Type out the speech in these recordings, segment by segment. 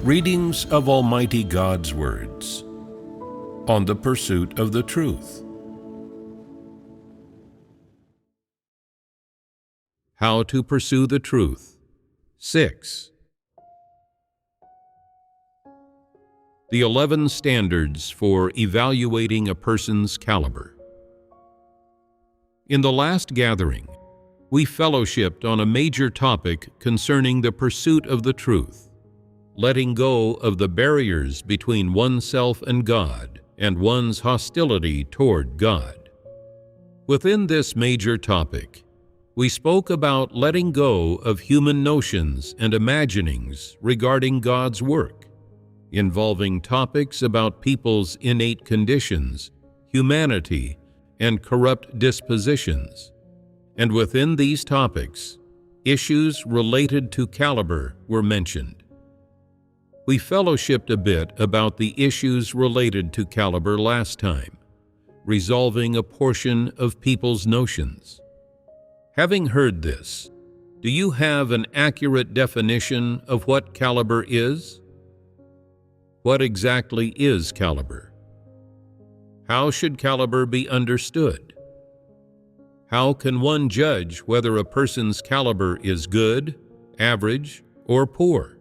Readings of Almighty God's words on the pursuit of the truth. How to pursue the truth. 6. The 11 standards for evaluating a person's caliber. In the last gathering, we fellowshipped on a major topic concerning the pursuit of the truth, letting go of the barriers between oneself and God and one's hostility toward God. Within this major topic, we spoke about letting go of human notions and imaginings regarding God's work, involving topics about people's innate conditions, humanity, and corrupt dispositions. And within these topics, issues related to caliber were mentioned. We fellowshipped a bit about the issues related to caliber last time, resolving a portion of people's notions. Having heard this, do you have an accurate definition of what caliber is? What exactly is caliber? How should caliber be understood? How can one judge whether a person's caliber is good, average, or poor?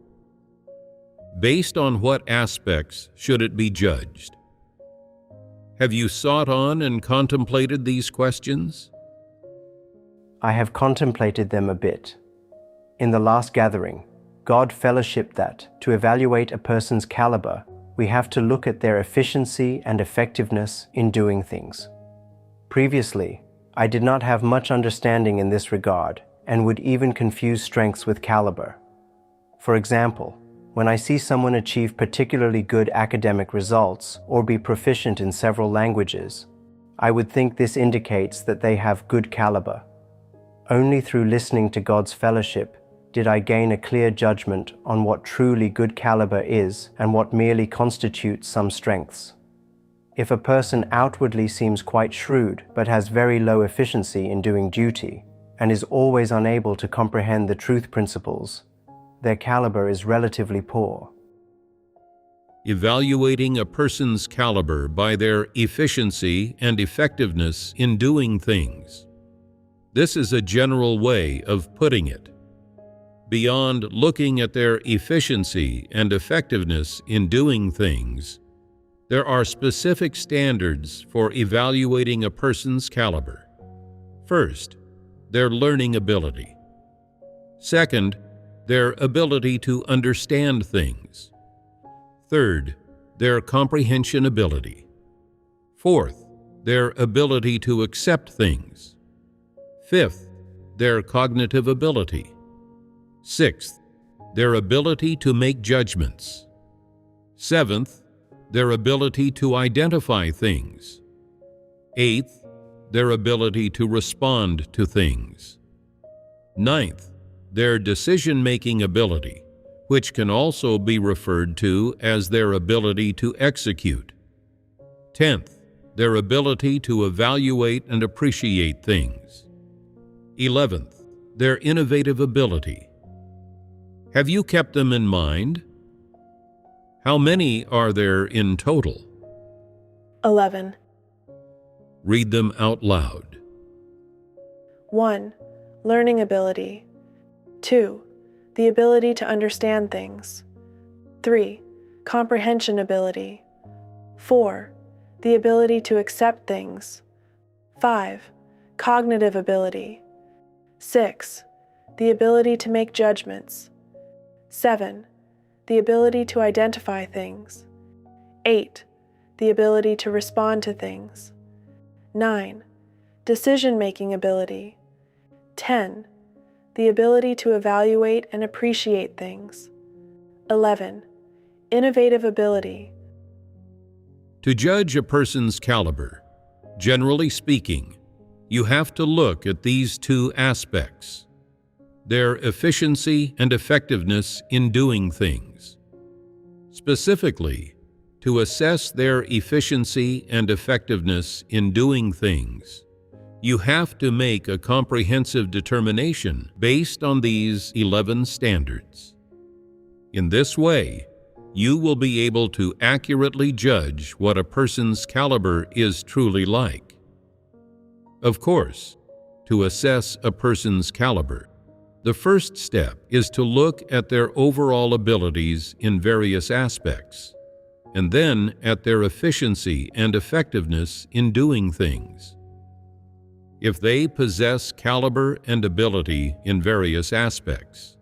Based on what aspects should it be judged? Have you sought on and contemplated these questions? I have contemplated them a bit. In the last gathering, God fellowshipped that, to evaluate a person's caliber, we have to look at their efficiency and effectiveness in doing things. Previously, I did not have much understanding in this regard and would even confuse strengths with caliber. For example, when I see someone achieve particularly good academic results or be proficient in several languages, I would think this indicates that they have good caliber. Only through listening to God's fellowship did I gain a clear judgment on what truly good caliber is and what merely constitutes some strengths. If a person outwardly seems quite shrewd but has very low efficiency in doing duty and is always unable to comprehend the truth principles, their caliber is relatively poor. Evaluating a person's caliber by their efficiency and effectiveness in doing things. This is a general way of putting it. Beyond looking at their efficiency and effectiveness in doing things, there are specific standards for evaluating a person's caliber. First, their learning ability. Second, their ability to understand things. Third, their comprehension ability. Fourth, their ability to accept things. Fifth, their cognitive ability. Sixth, their ability to make judgments. Seventh, their ability to identify things. Eighth, their ability to respond to things. Ninth, their decision-making ability, which can also be referred to as their ability to execute. 10th, their ability to evaluate and appreciate things. 11th, their innovative ability. Have you kept them in mind? How many are there in total? 11. Read them out loud. 1. Learning ability. 2. The ability to understand things. 3. Comprehension ability. 4. The ability to accept things. 5. Cognitive ability. 6. The ability to make judgments. 7. The ability to identify things. 8. The ability to respond to things. 9. Decision-making ability. 10. The ability to evaluate and appreciate things. 11. Innovative ability. To judge a person's caliber, generally speaking, you have to look at these two aspects: their efficiency and effectiveness in doing things. Specifically, to assess their efficiency and effectiveness in doing things, you have to make a comprehensive determination based on these 11 standards. In this way, you will be able to accurately judge what a person's caliber is truly like. Of course, to assess a person's caliber, the first step is to look at their overall abilities in various aspects, and then at their efficiency and effectiveness in doing things. If they possess caliber and ability in various aspects,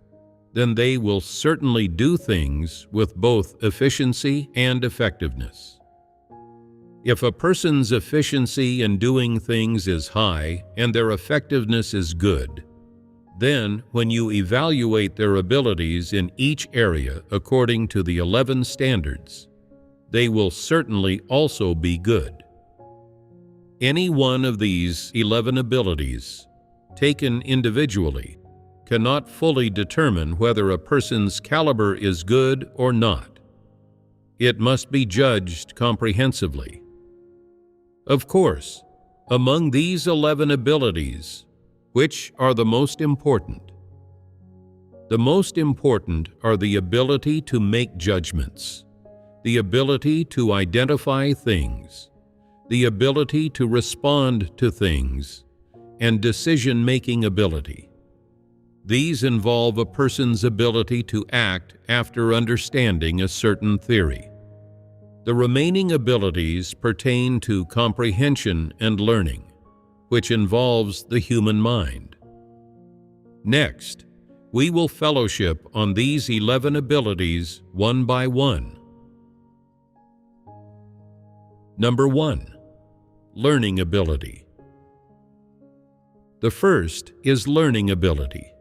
then they will certainly do things with both efficiency and effectiveness. If a person's efficiency in doing things is high and their effectiveness is good, then when you evaluate their abilities in each area according to the 11 standards, they will certainly also be good. Any one of these 11 abilities, taken individually, cannot fully determine whether a person's caliber is good or not. It must be judged comprehensively. Of course, among these 11 abilities, which are the most important? The most important are the ability to make judgments, the ability to identify things, the ability to respond to things, and decision-making ability. These involve a person's ability to act after understanding a certain theory. The remaining abilities pertain to comprehension and learning, which involves the human mind. Next, we will fellowship on these 11 abilities one by one. Number 1. Learning ability. The first is learning ability.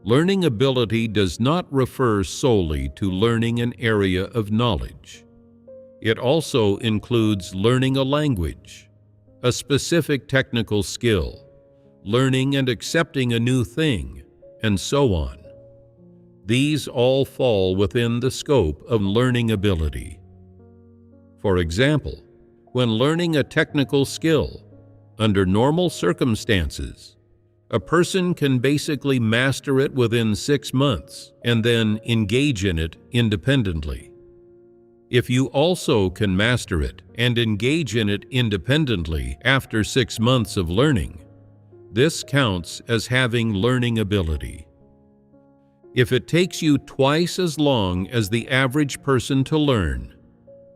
Learning ability does not refer solely to learning an area of knowledge. It also includes learning a language, a specific technical skill, learning and accepting a new thing, and so on. These all fall within the scope of learning ability. For example, when learning a technical skill, under normal circumstances, a person can basically master it within 6 months and then engage in it independently. If you also can master it and engage in it independently after 6 months of learning, this counts as having learning ability. If it takes you twice as long as the average person to learn,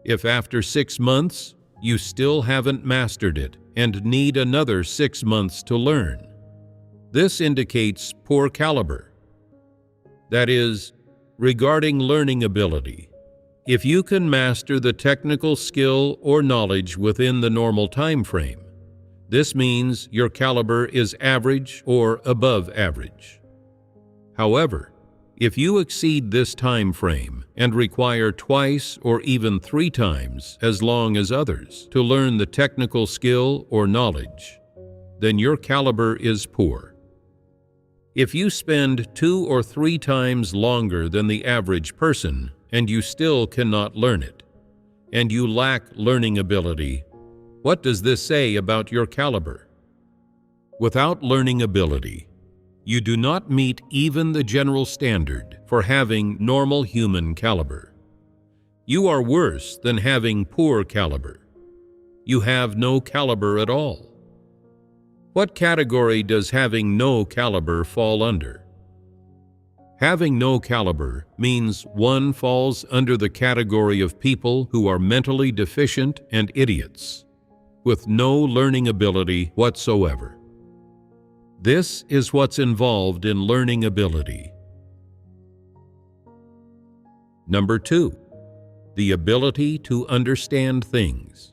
if after 6 months you still haven't mastered it and need another 6 months to learn, this indicates poor caliber. That is, regarding learning ability, if you can master the technical skill or knowledge within the normal time frame, this means your caliber is average or above average. However, if you exceed this time frame and require twice or even 3 times as long as others to learn the technical skill or knowledge, then your caliber is poor. If you spend 2 or 3 times longer than the average person and you still cannot learn it, and you lack learning ability, what does this say about your caliber? Without learning ability, you do not meet even the general standard for having normal human caliber. You are worse than having poor caliber. You have no caliber at all. What category does having no caliber fall under? Having no caliber means one falls under the category of people who are mentally deficient and idiots, with no learning ability whatsoever. This is what's involved in learning ability. Number 2, the ability to understand things.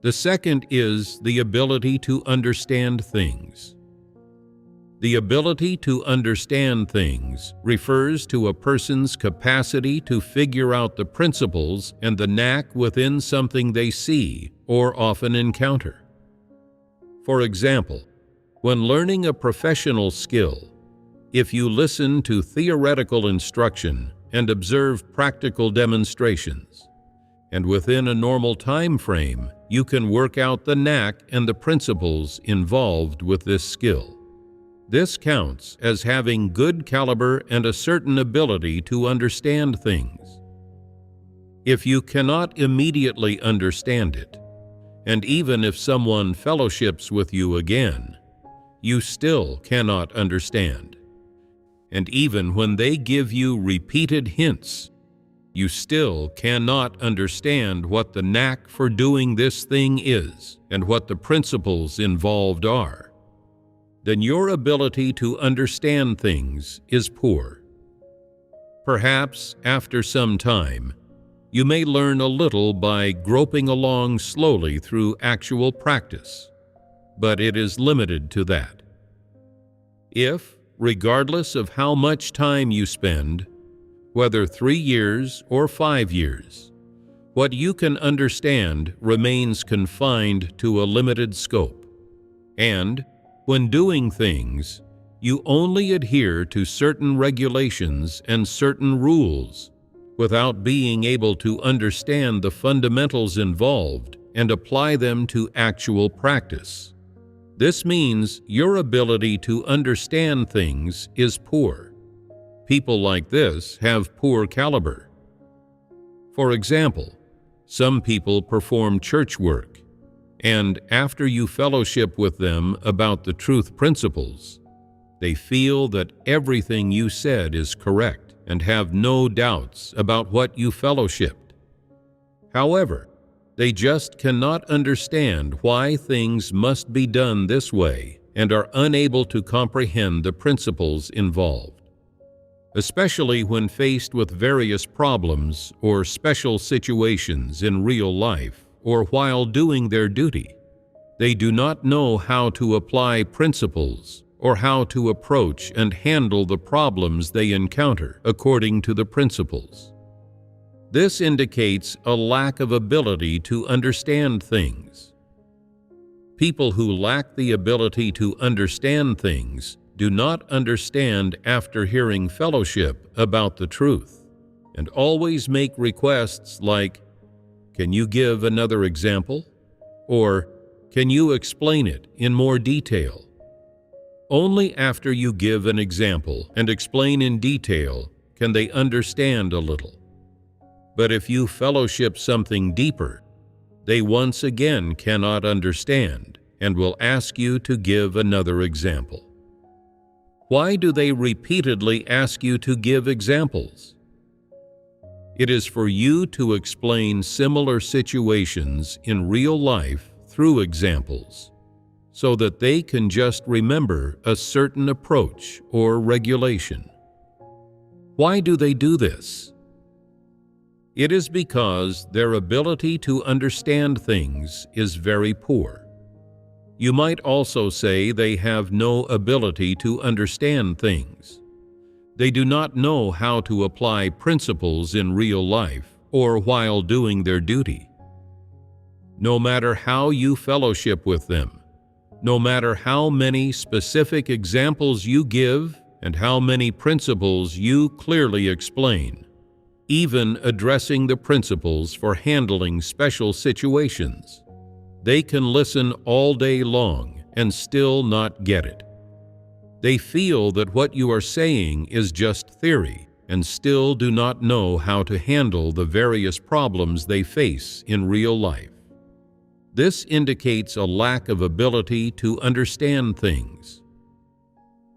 The second is the ability to understand things. The ability to understand things refers to a person's capacity to figure out the principles and the knack within something they see or often encounter. For example, when learning a professional skill, if you listen to theoretical instruction and observe practical demonstrations, and within a normal time frame, you can work out the knack and the principles involved with this skill. This counts as having good caliber and a certain ability to understand things. If you cannot immediately understand it, and even if someone fellowships with you again, you still cannot understand. And even when they give you repeated hints, you still cannot understand what the knack for doing this thing is and what the principles involved are. Then your ability to understand things is poor. Perhaps after some time, you may learn a little by groping along slowly through actual practice, but it is limited to that. If, regardless of how much time you spend, whether 3 years or 5 years, what you can understand remains confined to a limited scope, and when doing things, you only adhere to certain regulations and certain rules without being able to understand the fundamentals involved and apply them to actual practice. This means your ability to understand things is poor. People like this have poor caliber. For example, some people perform church work, and after you fellowship with them about the truth principles, they feel that everything you said is correct and have no doubts about what you fellowshipped. However, they just cannot understand why things must be done this way and are unable to comprehend the principles involved. Especially when faced with various problems or special situations in real life or while doing their duty, they do not know how to apply principles or how to approach and handle the problems they encounter according to the principles. This indicates a lack of ability to understand things. People who lack the ability to understand things do not understand after hearing fellowship about the truth, and always make requests like, "Can you give another example?" or "Can you explain it in more detail?" Only after you give an example and explain in detail can they understand a little. But if you fellowship something deeper, they once again cannot understand and will ask you to give another example. Why do they repeatedly ask you to give examples? It is for you to explain similar situations in real life through examples, so that they can just remember a certain approach or regulation. Why do they do this? It is because their ability to understand things is very poor. You might also say they have no ability to understand things. They do not know how to apply principles in real life or while doing their duty. No matter how you fellowship with them, no matter how many specific examples you give and how many principles you clearly explain, even addressing the principles for handling special situations, they can listen all day long and still not get it. They feel that what you are saying is just theory and still do not know how to handle the various problems they face in real life. This indicates a lack of ability to understand things.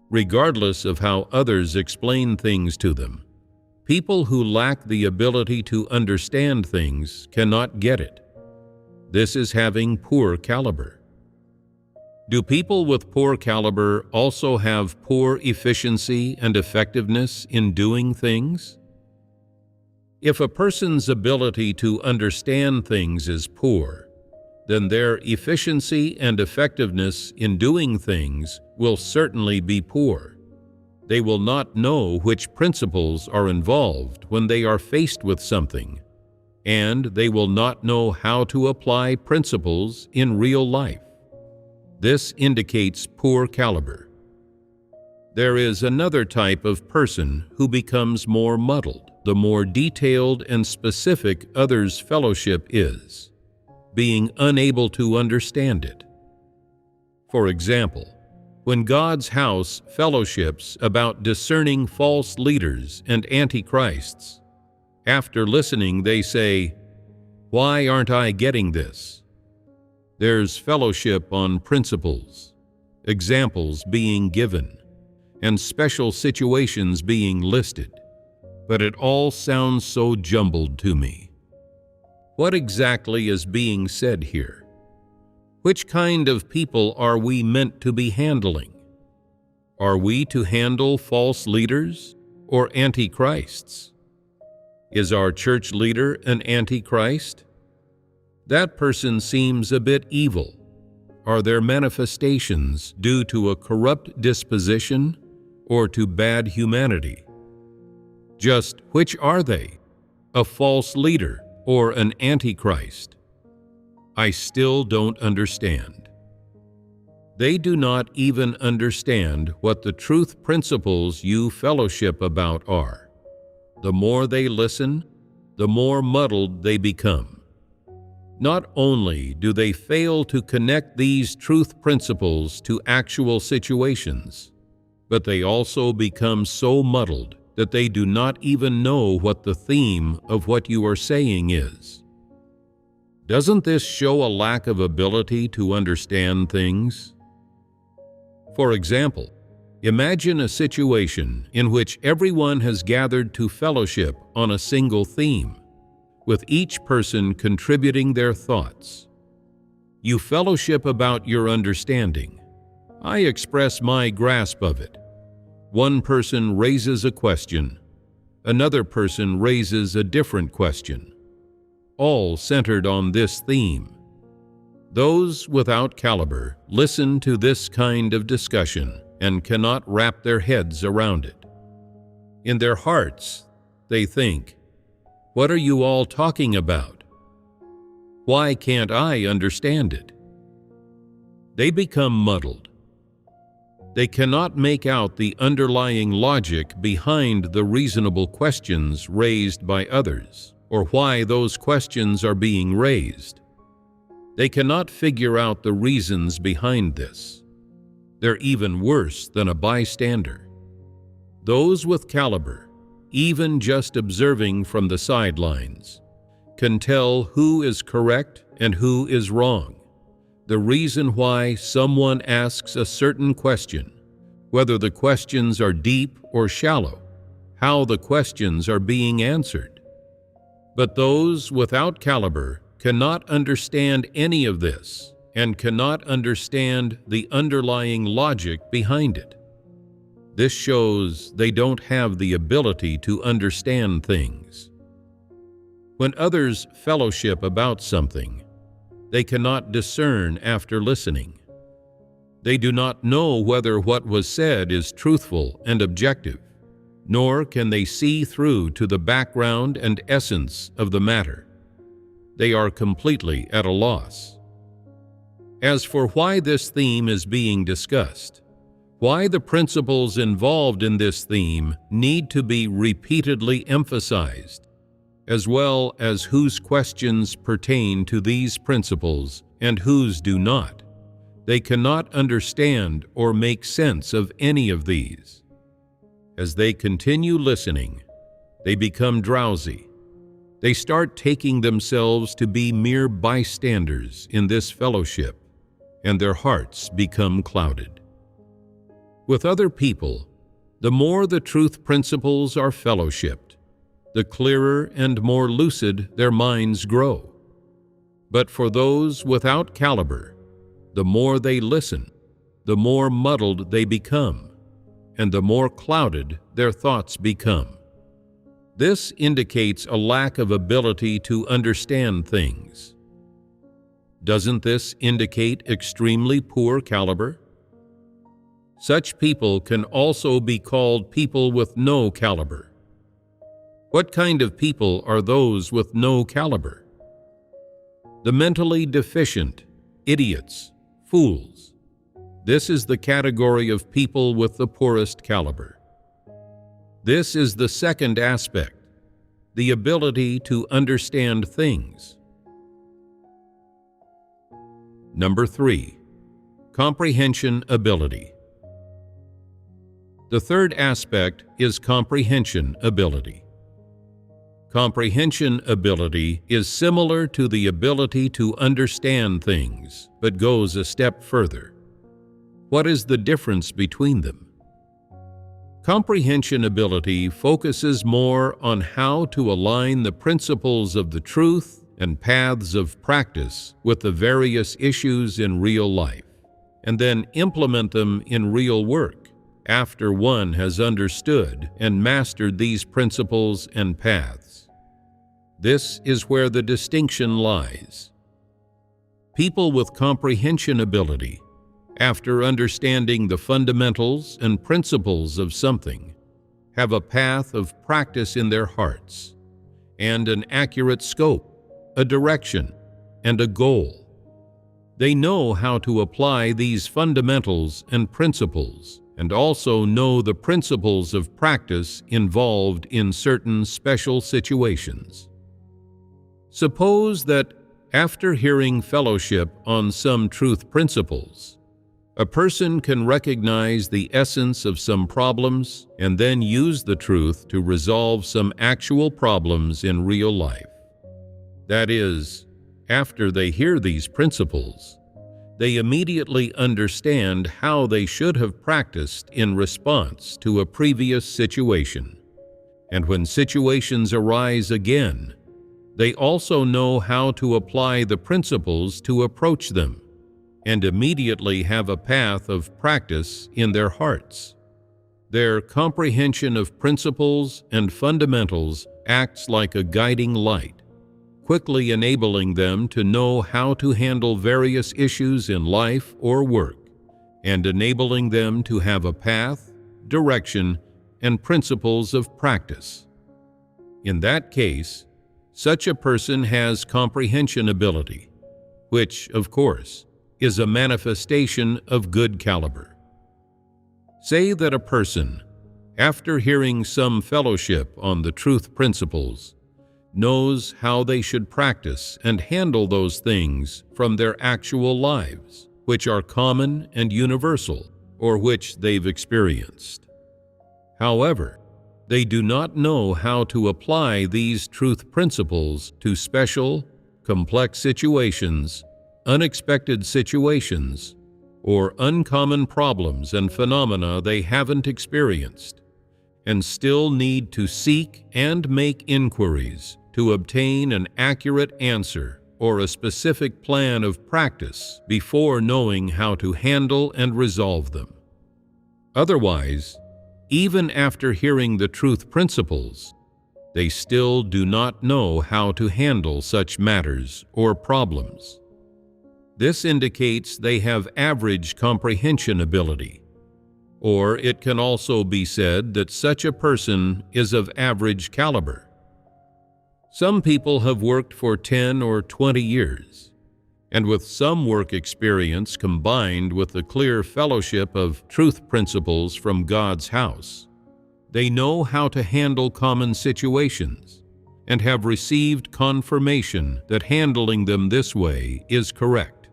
Regardless of how others explain things to them, people who lack the ability to understand things cannot get it. This is having poor caliber. Do people with poor caliber also have poor efficiency and effectiveness in doing things? If a person's ability to understand things is poor, then their efficiency and effectiveness in doing things will certainly be poor. They will not know which principles are involved when they are faced with something, and they will not know how to apply principles in real life. This indicates poor caliber. There is another type of person who becomes more muddled the more detailed and specific others' fellowship is, being unable to understand it. For example, When God's house fellowships about discerning false leaders and antichrists, after listening they say, "Why aren't I getting this?" There's fellowship on principles, examples being given, and special situations being listed, but it all sounds so jumbled to me. What exactly is being said here? Which kind of people are we meant to be handling? Are we to handle false leaders or antichrists? Is our church leader an antichrist? That person seems a bit evil. Are their manifestations due to a corrupt disposition or to bad humanity? Just which are they, a false leader or an antichrist? I still don't understand. They do not even understand what the truth principles you fellowship about are. The more they listen, the more muddled they become. Not only do they fail to connect these truth principles to actual situations, but they also become so muddled that they do not even know what the theme of what you are saying is. Doesn't this show a lack of ability to understand things? For example, imagine a situation in which everyone has gathered to fellowship on a single theme, with each person contributing their thoughts. You fellowship about your understanding. I express my grasp of it. One person raises a question. Another person raises a different question, all centered on this theme. Those without caliber listen to this kind of discussion and cannot wrap their heads around it. In their hearts, they think, "What are you all talking about? Why can't I understand it?" They become muddled. They cannot make out the underlying logic behind the reasonable questions raised by others, or why those questions are being raised. They cannot figure out the reasons behind this. They're even worse than a bystander. Those with caliber, even just observing from the sidelines, can tell who is correct and who is wrong, the reason why someone asks a certain question, whether the questions are deep or shallow, how the questions are being answered. But those without caliber cannot understand any of this and cannot understand the underlying logic behind it. This shows they don't have the ability to understand things. When others fellowship about something, they cannot discern after listening. They do not know whether what was said is truthful and objective, nor can they see through to the background and essence of the matter. They are completely at a loss. As for why this theme is being discussed, why the principles involved in this theme need to be repeatedly emphasized, as well as whose questions pertain to these principles and whose do not, they cannot understand or make sense of any of these. As they continue listening, they become drowsy. They start taking themselves to be mere bystanders in this fellowship, and their hearts become clouded. With other people, the more the truth principles are fellowshipped, the clearer and more lucid their minds grow. But for those without caliber, the more they listen, the more muddled they become, and the more clouded their thoughts become. This indicates a lack of ability to understand things. Doesn't this indicate extremely poor caliber? Such people can also be called people with no caliber. What kind of people are those with no caliber? The mentally deficient, idiots, fools. This is the category of people with the poorest caliber. This is the second aspect, the ability to understand things. Number 3, comprehension ability. The third aspect is comprehension ability. Comprehension ability is similar to the ability to understand things, but goes a step further. What is the difference between them? Comprehension ability focuses more on how to align the principles of the truth and paths of practice with the various issues in real life, and then implement them in real work after one has understood and mastered these principles and paths. This is where the distinction lies. People with comprehension ability, after understanding the fundamentals and principles of something, have a path of practice in their hearts, and an accurate scope, a direction, and a goal. They know how to apply these fundamentals and principles, and also know the principles of practice involved in certain special situations. Suppose that after hearing fellowship on some truth principles, a person can recognize the essence of some problems and then use the truth to resolve some actual problems in real life. That is, after they hear these principles, they immediately understand how they should have practiced in response to a previous situation. And when situations arise again, they also know how to apply the principles to approach them, and immediately have a path of practice in their hearts. Their comprehension of principles and fundamentals acts like a guiding light, quickly enabling them to know how to handle various issues in life or work, and enabling them to have a path, direction, and principles of practice. In that case, such a person has comprehension ability, which, of course, is a manifestation of good caliber. Say that a person, after hearing some fellowship on the truth principles, knows how they should practice and handle those things from their actual lives, which are common and universal, or which they've experienced. However, they do not know how to apply these truth principles to special, complex situations, unexpected situations, or uncommon problems and phenomena they haven't experienced, and still need to seek and make inquiries to obtain an accurate answer or a specific plan of practice before knowing how to handle and resolve them. Otherwise, even after hearing the truth principles, they still do not know how to handle such matters or problems. This indicates they have average comprehension ability, or it can also be said that such a person is of average caliber. Some people have worked for 10 or 20 years, and with some work experience combined with the clear fellowship of truth principles from God's house, they know how to handle common situations and have received confirmation that handling them this way is correct.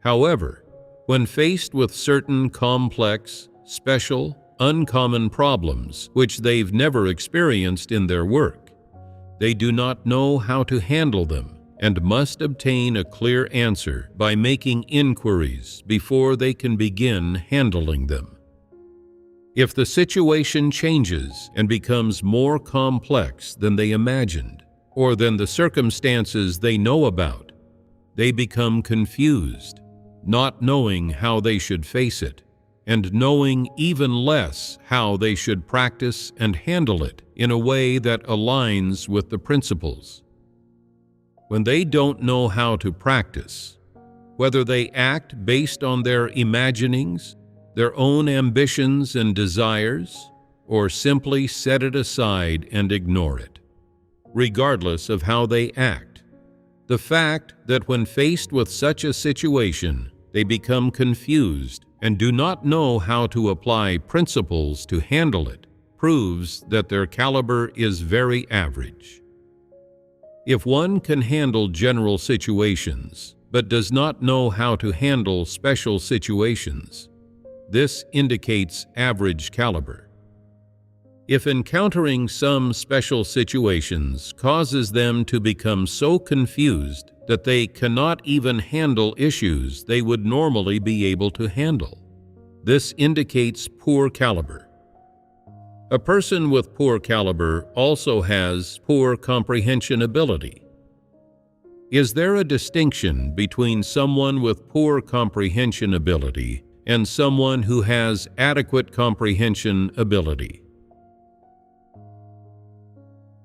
However, when faced with certain complex, special, uncommon problems which they've never experienced in their work, they do not know how to handle them and must obtain a clear answer by making inquiries before they can begin handling them. If the situation changes and becomes more complex than they imagined, or than the circumstances they know about, they become confused, not knowing how they should face it, and knowing even less how they should practice and handle it in a way that aligns with the principles. When they don't know how to practice, whether they act based on their imaginings, their own ambitions and desires, or simply set it aside and ignore it, regardless of how they act, the fact that when faced with such a situation, they become confused and do not know how to apply principles to handle it proves that their caliber is very average. If one can handle general situations but does not know how to handle special situations, This indicates average caliber. If encountering some special situations causes them to become so confused that they cannot even handle issues they would normally be able to handle, this indicates poor caliber. A person with poor caliber also has poor comprehension ability. Is there a distinction between someone with poor comprehension ability and someone who has adequate comprehension ability?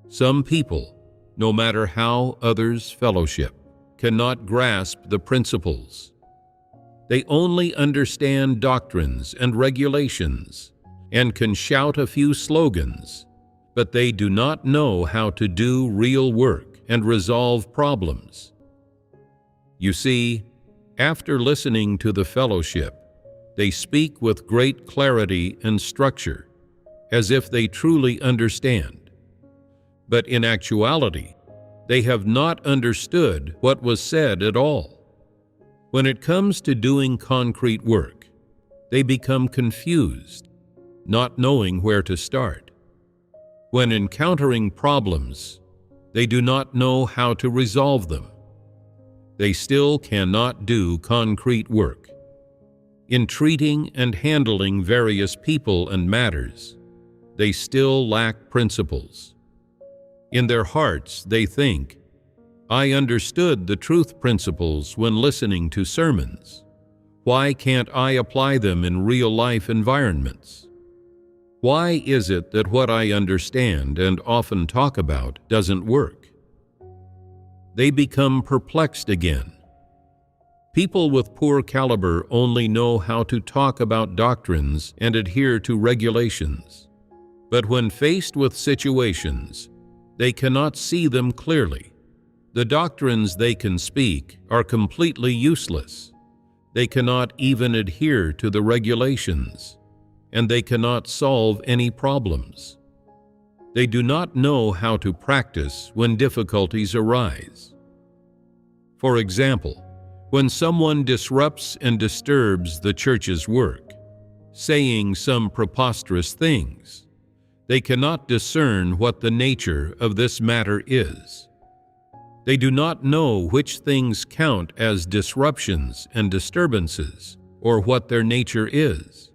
Some people, no matter how others fellowship, cannot grasp the principles. They only understand doctrines and regulations and can shout a few slogans, but they do not know how to do real work and resolve problems. You see, after listening to the fellowship, they speak with great clarity and structure, as if they truly understand. But in actuality, they have not understood what was said at all. When it comes to doing concrete work, they become confused, not knowing where to start. When encountering problems, they do not know how to resolve them. They still cannot do concrete work. In treating and handling various people and matters, they still lack principles. In their hearts, they think, "I understood the truth principles when listening to sermons. Why can't I apply them in real-life environments? Why is it that what I understand and often talk about doesn't work?" They become perplexed again. People with poor caliber only know how to talk about doctrines and adhere to regulations. But when faced with situations, they cannot see them clearly. The doctrines they can speak are completely useless. They cannot even adhere to the regulations, and they cannot solve any problems. They do not know how to practice when difficulties arise. For example, when someone disrupts and disturbs the church's work, saying some preposterous things, they cannot discern what the nature of this matter is. They do not know which things count as disruptions and disturbances, or what their nature is.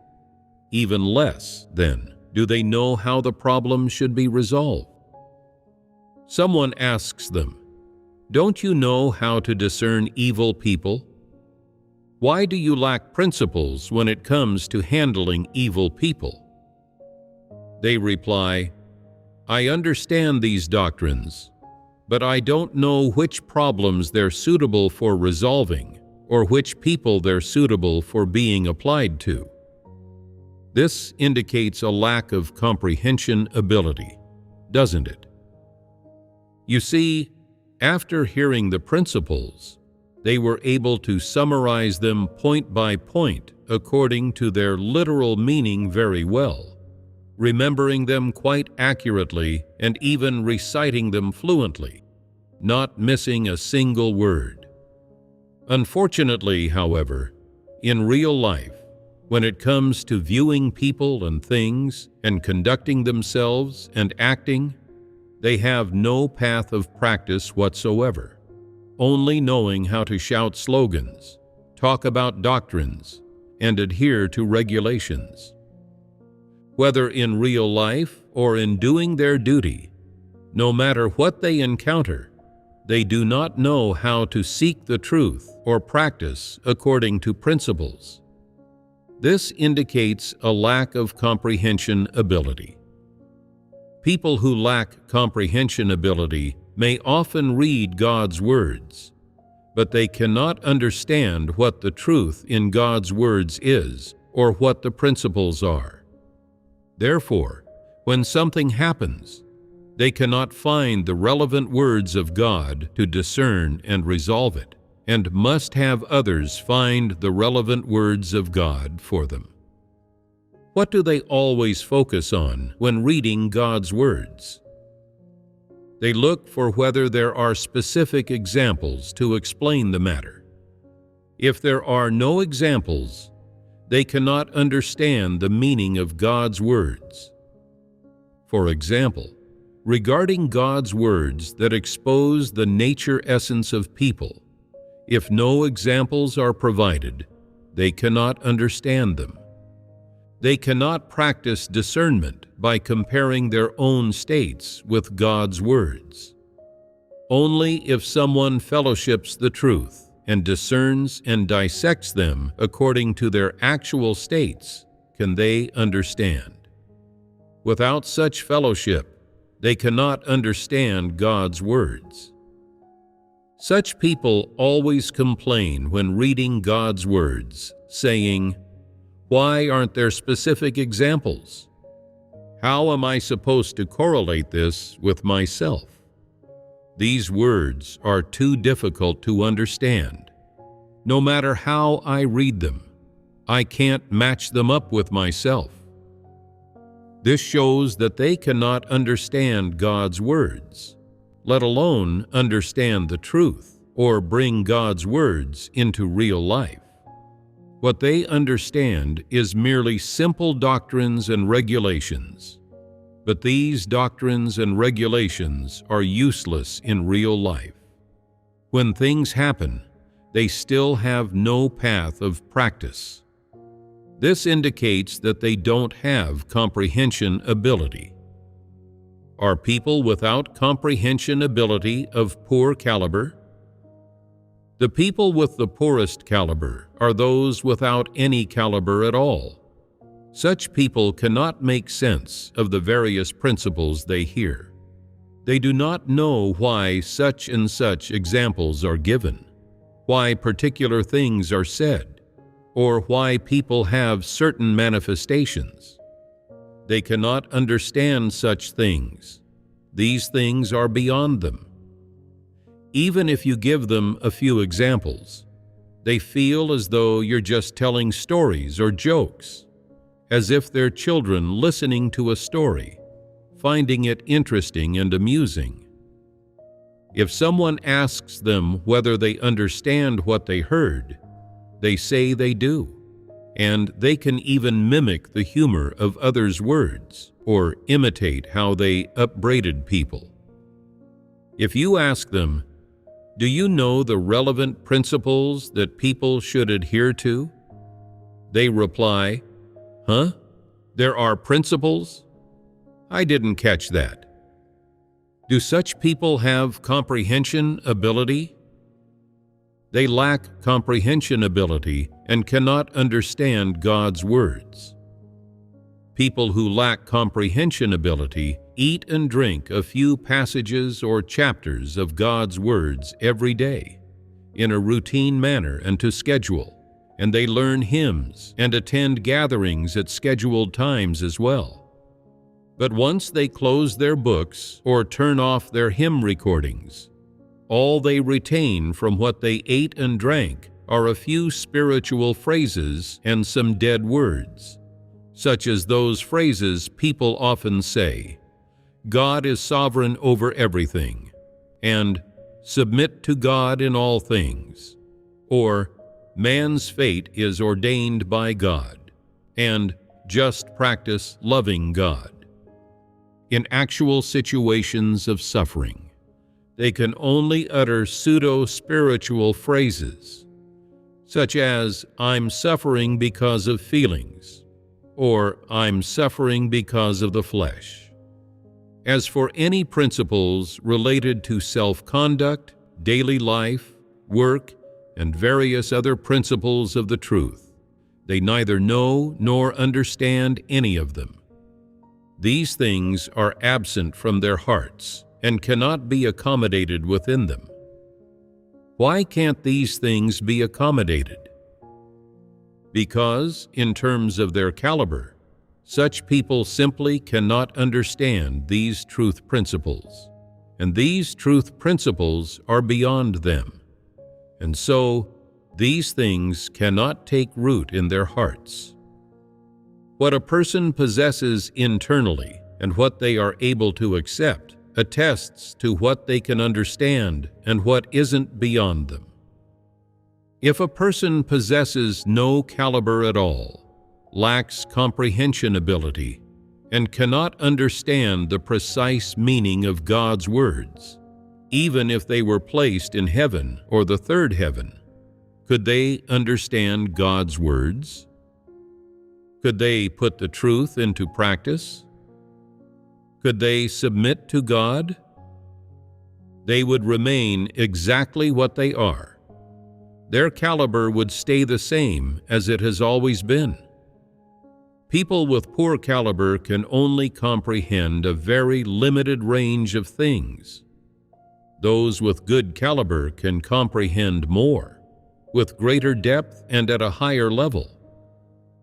Even less, then, do they know how the problem should be resolved. Someone asks them, "Don't you know how to discern evil people? Why do you lack principles when it comes to handling evil people?" They reply, "I understand these doctrines, but I don't know which problems they're suitable for resolving or which people they're suitable for being applied to." This indicates a lack of comprehension ability, doesn't it? You see, after hearing the principles, they were able to summarize them point by point according to their literal meaning very well, remembering them quite accurately and even reciting them fluently, not missing a single word. Unfortunately, however, in real life, when it comes to viewing people and things and conducting themselves and acting, they have no path of practice whatsoever, only knowing how to shout slogans, talk about doctrines, and adhere to regulations. Whether in real life or in doing their duty, no matter what they encounter, they do not know how to seek the truth or practice according to principles. This indicates a lack of comprehension ability. People who lack comprehension ability may often read God's words, but they cannot understand what the truth in God's words is or what the principles are. Therefore, when something happens, they cannot find the relevant words of God to discern and resolve it, and must have others find the relevant words of God for them. What do they always focus on when reading God's words? They look for whether there are specific examples to explain the matter. If there are no examples, they cannot understand the meaning of God's words. For example, regarding God's words that expose the nature essence of people, if no examples are provided, they cannot understand them. They cannot practice discernment by comparing their own states with God's words. Only if someone fellowships the truth and discerns and dissects them according to their actual states can they understand. Without such fellowship, they cannot understand God's words. Such people always complain when reading God's words, saying, "Why aren't there specific examples? How am I supposed to correlate this with myself? These words are too difficult to understand. No matter how I read them, I can't match them up with myself." This shows that they cannot understand God's words, let alone understand the truth or bring God's words into real life. What they understand is merely simple doctrines and regulations, but these doctrines and regulations are useless in real life. When things happen, they still have no path of practice. This indicates that they don't have comprehension ability. Are people without comprehension ability of poor caliber? The people with the poorest caliber are those without any caliber at all. Such people cannot make sense of the various principles they hear. They do not know why such and such examples are given, why particular things are said, or why people have certain manifestations. They cannot understand such things. These things are beyond them. Even if you give them a few examples, they feel as though you're just telling stories or jokes, as if they're children listening to a story, finding it interesting and amusing. If someone asks them whether they understand what they heard, they say they do, and they can even mimic the humor of others' words or imitate how they upbraided people. If you ask them, "Do you know the relevant principles that people should adhere to?" they reply, "Huh? There are principles? I didn't catch that." Do such people have comprehension ability? They lack comprehension ability and cannot understand God's words. People who lack comprehension ability eat and drink a few passages or chapters of God's words every day, in a routine manner and to schedule, and they learn hymns and attend gatherings at scheduled times as well. But once they close their books or turn off their hymn recordings, all they retain from what they ate and drank are a few spiritual phrases and some dead words, such as those phrases people often say, "God is sovereign over everything," and "submit to God in all things," or "man's fate is ordained by God," and "just practice loving God." In actual situations of suffering, they can only utter pseudo-spiritual phrases, such as, "I'm suffering because of feelings," or "I'm suffering because of the flesh." As for any principles related to self-conduct, daily life, work, and various other principles of the truth, they neither know nor understand any of them. These things are absent from their hearts and cannot be accommodated within them. Why can't these things be accommodated? Because, in terms of their caliber, such people simply cannot understand these truth principles, and these truth principles are beyond them, and so these things cannot take root in their hearts. What a person possesses internally and what they are able to accept attests to what they can understand and what isn't beyond them. If a person possesses no caliber at all, lacks comprehension ability and cannot understand the precise meaning of God's words, even if they were placed in heaven or the third heaven. Could they understand God's words? Could they put the truth into practice? Could they submit to God? They would remain exactly what they are. Their caliber would stay the same as it has always been. People with poor caliber can only comprehend a very limited range of things. Those with good caliber can comprehend more, with greater depth and at a higher level.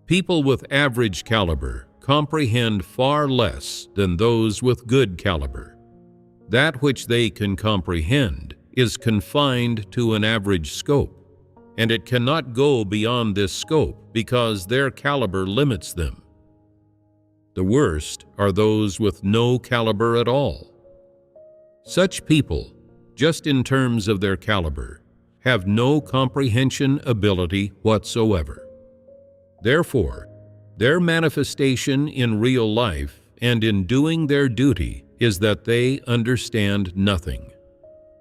People with average caliber comprehend far less than those with good caliber. That which they can comprehend is confined to an average scope, and it cannot go beyond this scope because their caliber limits them. The worst are those with no caliber at all. Such people, just in terms of their caliber, have no comprehension ability whatsoever. Therefore, their manifestation in real life and in doing their duty is that they understand nothing.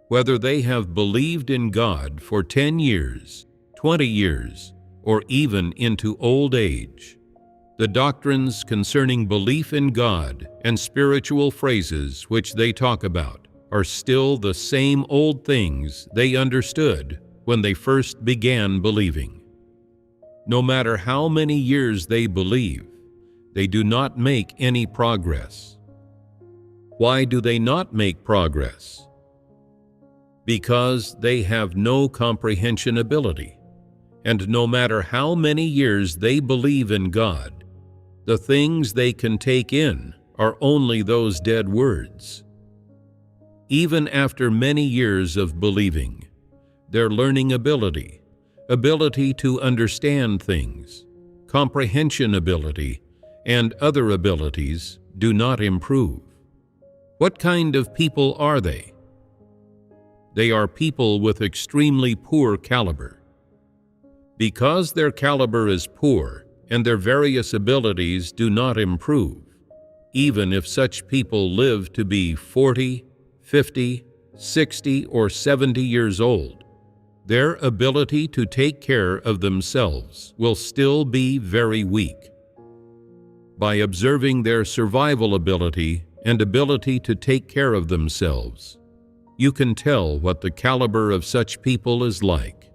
Whether they have believed in God for 10 years, 20 years, or even into old age, the doctrines concerning belief in God and spiritual phrases which they talk about are still the same old things they understood when they first began believing. No matter how many years they believe, they do not make any progress. Why do they not make progress? Because they have no comprehension ability, and no matter how many years they believe in God, the things they can take in are only those dead words. Even after many years of believing, their learning ability to understand things, comprehension ability, and other abilities do not improve. What kind of people are they? They are people with extremely poor caliber. Because their caliber is poor and their various abilities do not improve, even if such people live to be 40, 50, 60, or 70 years old, their ability to take care of themselves will still be very weak. By observing their survival ability and ability to take care of themselves, you can tell what the caliber of such people is like.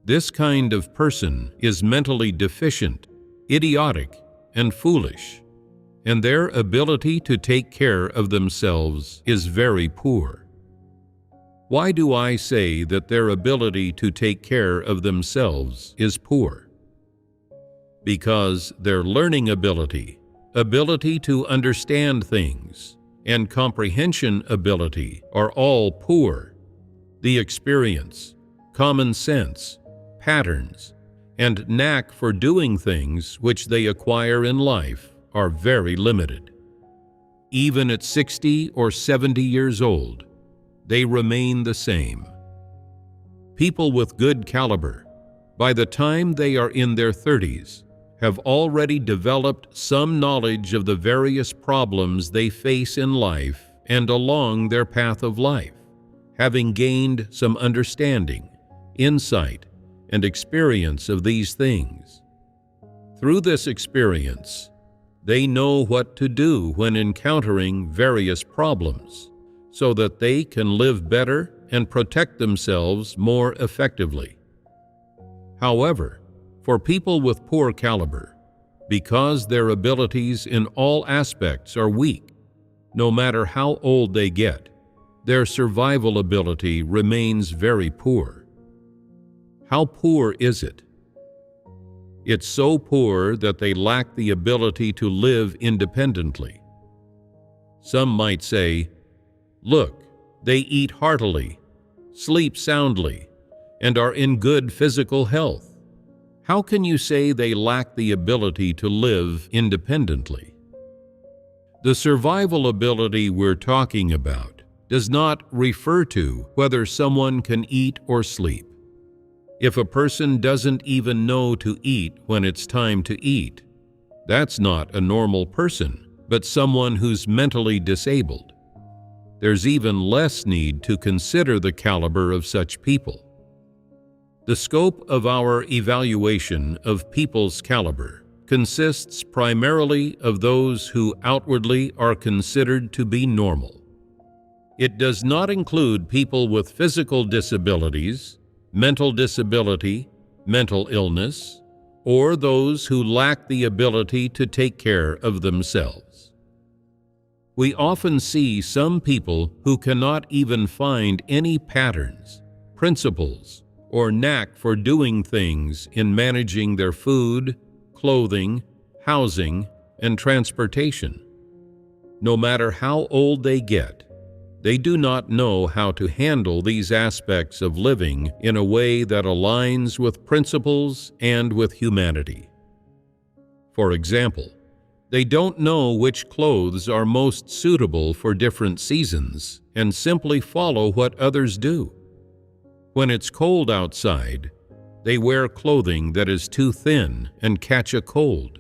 This kind of person is mentally deficient, idiotic, and foolish, and their ability to take care of themselves is very poor. Why do I say that their ability to take care of themselves is poor? Because their learning ability to understand things, and comprehension ability are all poor. The experience, common sense, patterns, and knack for doing things which they acquire in life are very limited. Even at 60 or 70 years old, they remain the same. People with good caliber, by the time they are in their 30s, have already developed some knowledge of the various problems they face in life and along their path of life, having gained some understanding, insight, and experience of these things. Through this experience, they know what to do when encountering various problems, so that they can live better and protect themselves more effectively. However, for people with poor caliber, because their abilities in all aspects are weak, no matter how old they get, their survival ability remains very poor. How poor is it? It's so poor that they lack the ability to live independently. Some might say, "Look, they eat heartily, sleep soundly, and are in good physical health. How can you say they lack the ability to live independently?" The survival ability we're talking about does not refer to whether someone can eat or sleep. If a person doesn't even know to eat when it's time to eat, that's not a normal person, but someone who's mentally disabled. There's even less need to consider the caliber of such people. The scope of our evaluation of people's caliber consists primarily of those who outwardly are considered to be normal. It does not include people with physical disabilities, mental disability, mental illness, or those who lack the ability to take care of themselves. We often see some people who cannot even find any patterns, principles, or knack for doing things in managing their food, clothing, housing, and transportation. No matter how old they get, they do not know how to handle these aspects of living in a way that aligns with principles and with humanity. For example, they don't know which clothes are most suitable for different seasons and simply follow what others do. When it's cold outside, they wear clothing that is too thin and catch a cold,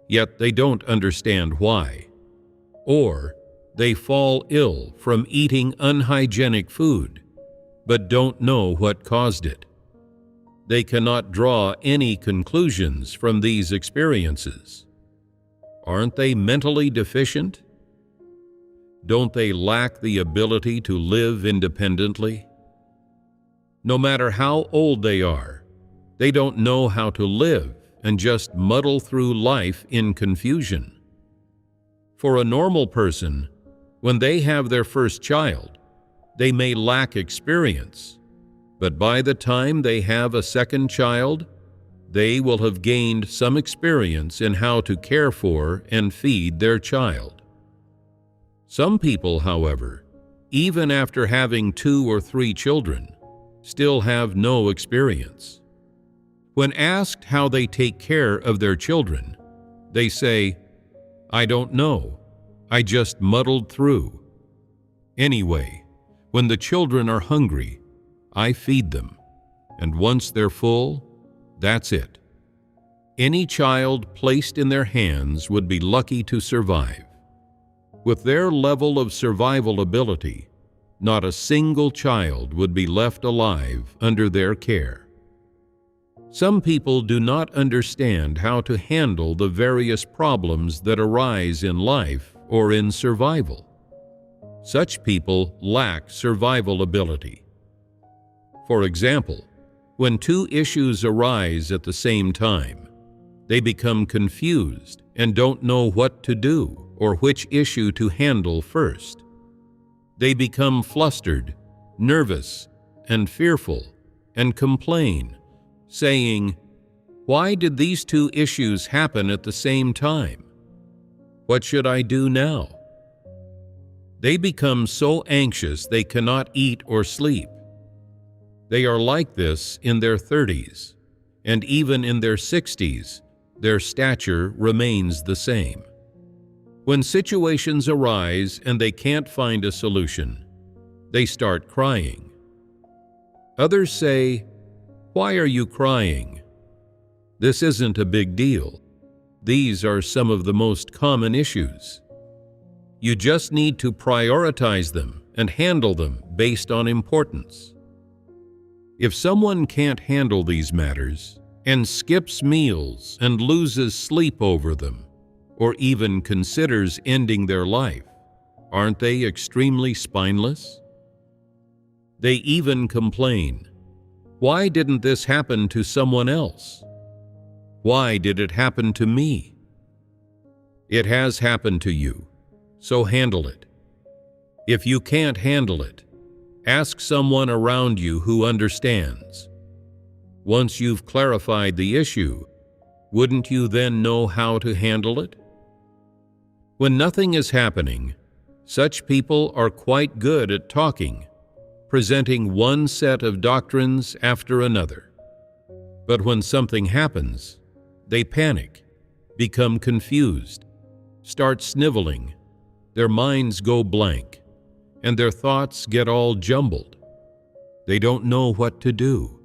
yet they don't understand why. Or they fall ill from eating unhygienic food, but don't know what caused it. They cannot draw any conclusions from these experiences. Aren't they mentally deficient? Don't they lack the ability to live independently? No matter how old they are, they don't know how to live and just muddle through life in confusion. For a normal person, when they have their first child, they may lack experience, but by the time they have a second child, they will have gained some experience in how to care for and feed their child. Some people, however, even after having 2 or 3 children, still have no experience. When asked how they take care of their children, they say, "I don't know. I just muddled through. Anyway, when the children are hungry, I feed them, and once they're full, that's it." Any child placed in their hands would be lucky to survive. With their level of survival ability, not a single child would be left alive under their care. Some people do not understand how to handle the various problems that arise in life or in survival. Such people lack survival ability. For example, when 2 issues arise at the same time, they become confused and don't know what to do or which issue to handle first. They become flustered, nervous, and fearful, and complain, saying, "Why did these 2 issues happen at the same time? What should I do now?" They become so anxious they cannot eat or sleep. They are like this in their 30s, and even in their 60s, their stature remains the same. When situations arise and they can't find a solution, they start crying. Others say, "Why are you crying? This isn't a big deal. These are some of the most common issues. You just need to prioritize them and handle them based on importance." If someone can't handle these matters and skips meals and loses sleep over them, or even considers ending their life, aren't they extremely spineless? They even complain, "Why didn't this happen to someone else? Why did it happen to me?" It has happened to you, so handle it. If you can't handle it, ask someone around you who understands. Once you've clarified the issue, wouldn't you then know how to handle it? When nothing is happening, such people are quite good at talking, presenting one set of doctrines after another. But when something happens, they panic, become confused, start sniveling, their minds go blank, and their thoughts get all jumbled. They don't know what to do.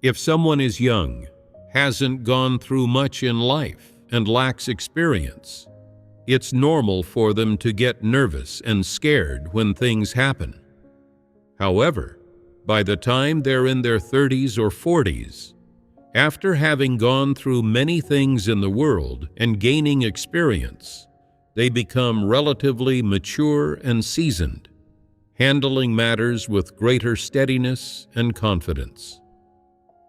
If someone is young, hasn't gone through much in life, and lacks experience, it's normal for them to get nervous and scared when things happen. However, by the time they're in their 30s or 40s, after having gone through many things in the world and gaining experience, they become relatively mature and seasoned, handling matters with greater steadiness and confidence.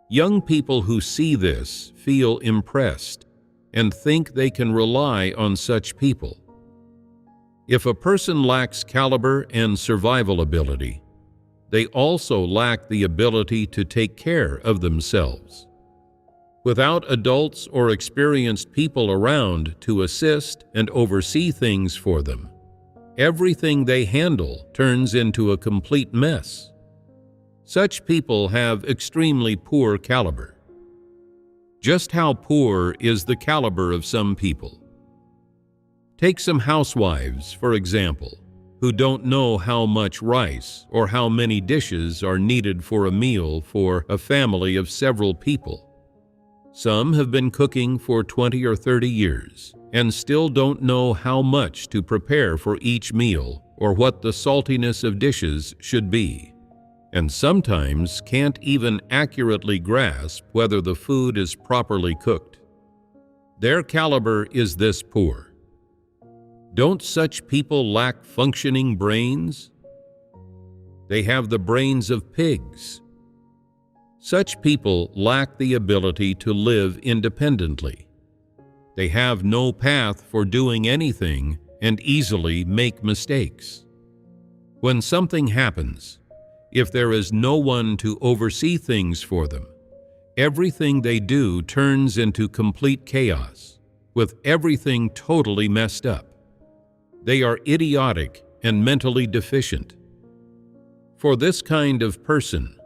Young people who see this feel impressed and think they can rely on such people. If a person lacks caliber and survival ability, they also lack the ability to take care of themselves. Without adults or experienced people around to assist and oversee things for them, everything they handle turns into a complete mess. Such people have extremely poor caliber. Just how poor is the caliber of some people? Take some housewives, for example, who don't know how much rice or how many dishes are needed for a meal for a family of several people. Some have been cooking for 20 or 30 years and still don't know how much to prepare for each meal or what the saltiness of dishes should be, and sometimes can't even accurately grasp whether the food is properly cooked. Their caliber is this poor. Don't such people lack functioning brains? They have the brains of pigs. Such people lack the ability to live independently. They have no path for doing anything and easily make mistakes. When something happens, if there is no one to oversee things for them, everything they do turns into complete chaos, with everything totally messed up. They are idiotic and mentally deficient. For this kind of person,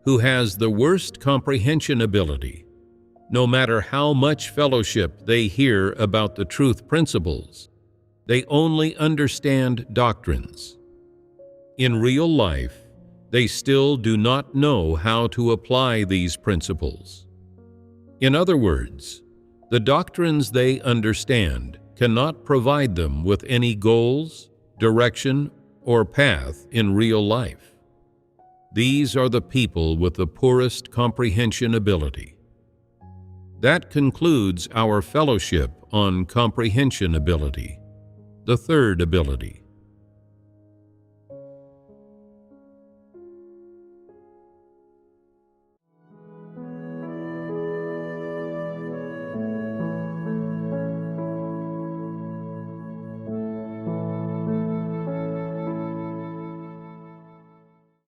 who has the worst comprehension ability, no matter how much fellowship they hear about the truth principles, they only understand doctrines. In real life, they still do not know how to apply these principles. In other words, the doctrines they understand cannot provide them with any goals, direction, or path in real life. These are the people with the poorest comprehension ability. That concludes our fellowship on comprehension ability, the third ability.